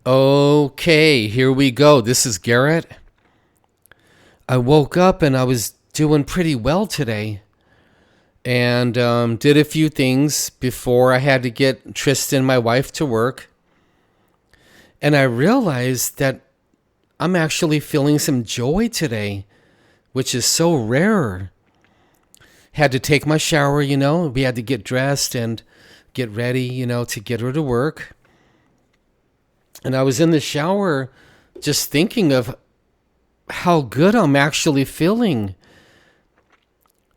Okay, here we go. This is Garrett. I woke up and I was doing pretty well today and did a few things before I had to get Tristan, my wife, to work. And I realized that I'm actually feeling some joy today, which is so rare. Had to take my shower, we had to get dressed and get ready, to get her to work. And I was in the shower just thinking of how good I'm actually feeling.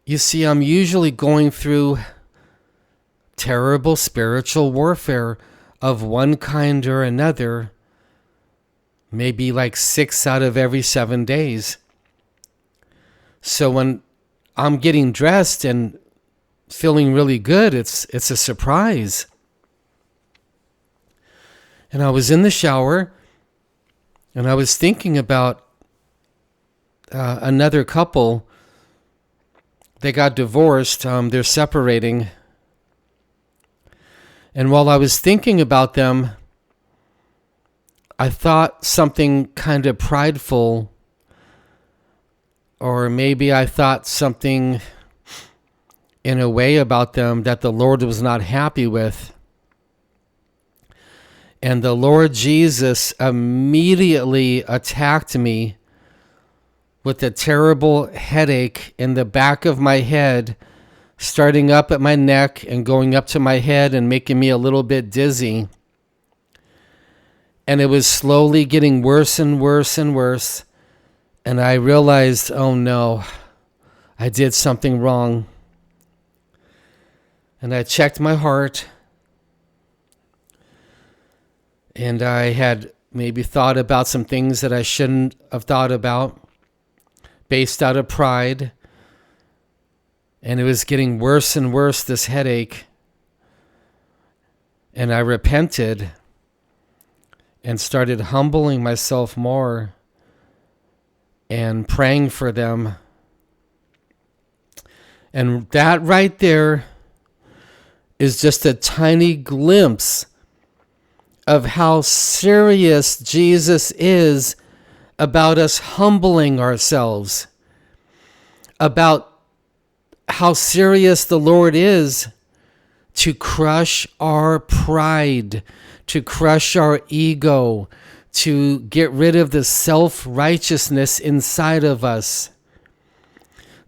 You see, I'm usually going through terrible spiritual warfare of one kind or another, maybe like 6 out of every 7 days. So when I'm getting dressed and feeling really good, it's a surprise. And I was in the shower, and I was thinking about another couple. They got divorced. They're separating. And while I was thinking about them, I thought something kind of prideful, or maybe I thought something in a way about them that the Lord was not happy with. And the Lord Jesus immediately attacked me with a terrible headache in the back of my head, starting up at my neck and going up to my head and making me a little bit dizzy. And it was slowly getting worse and worse and worse. And I realized, oh no, I did something wrong. And I checked my heart. And I had maybe thought about some things that I shouldn't have thought about, based out of pride. And it was getting worse and worse, this headache. And I repented and started humbling myself more and praying for them. And that right there is just a tiny glimpse of how serious Jesus is about us humbling ourselves, about how serious the Lord is to crush our pride, to crush our ego, to get rid of the self-righteousness inside of us.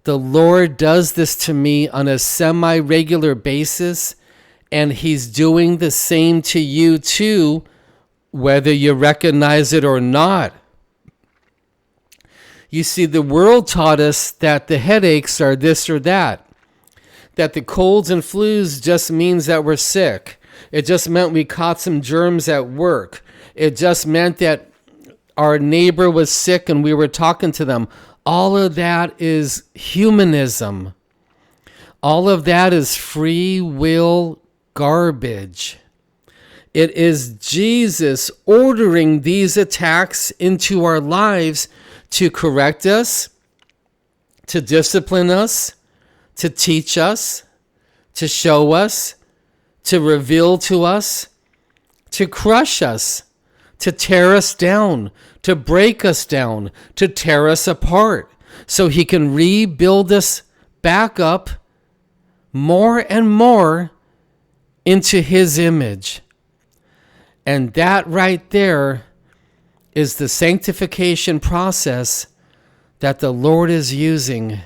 The Lord does this to me on a semi-regular basis, and He's doing the same to you too, whether you recognize it or not. You see, the world taught us that the headaches are this or that the colds and flus just means that we're sick. It just meant we caught some germs at work. It just meant that our neighbor was sick and we were talking to them. All of that is humanism. All of that is free will garbage. It is Jesus ordering these attacks into our lives to correct us, to discipline us, to teach us, to show us, to reveal to us, to crush us, to tear us down, to break us down, to tear us apart, so He can rebuild us back up more and more into His image. And that right there is the sanctification process that the Lord is using.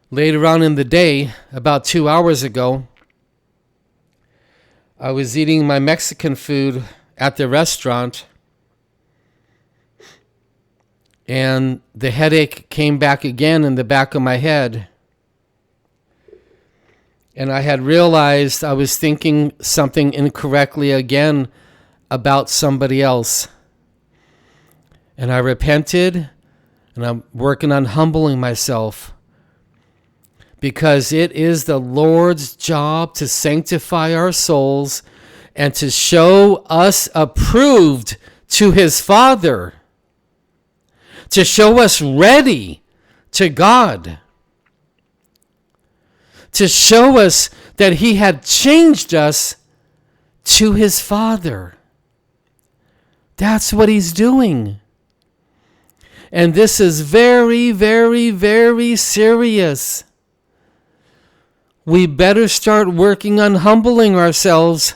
Later on in the day, about 2 hours ago, I was eating my Mexican food at the restaurant, and the headache came back again in the back of my head. And I had realized I was thinking something incorrectly again about somebody else. And I repented, and I'm working on humbling myself, because it is the Lord's job to sanctify our souls and to show us approved to His Father, to show us ready to God, to show us that He had changed us to His Father. That's what he's doing. And this is very, very, very serious. We better start working on humbling ourselves.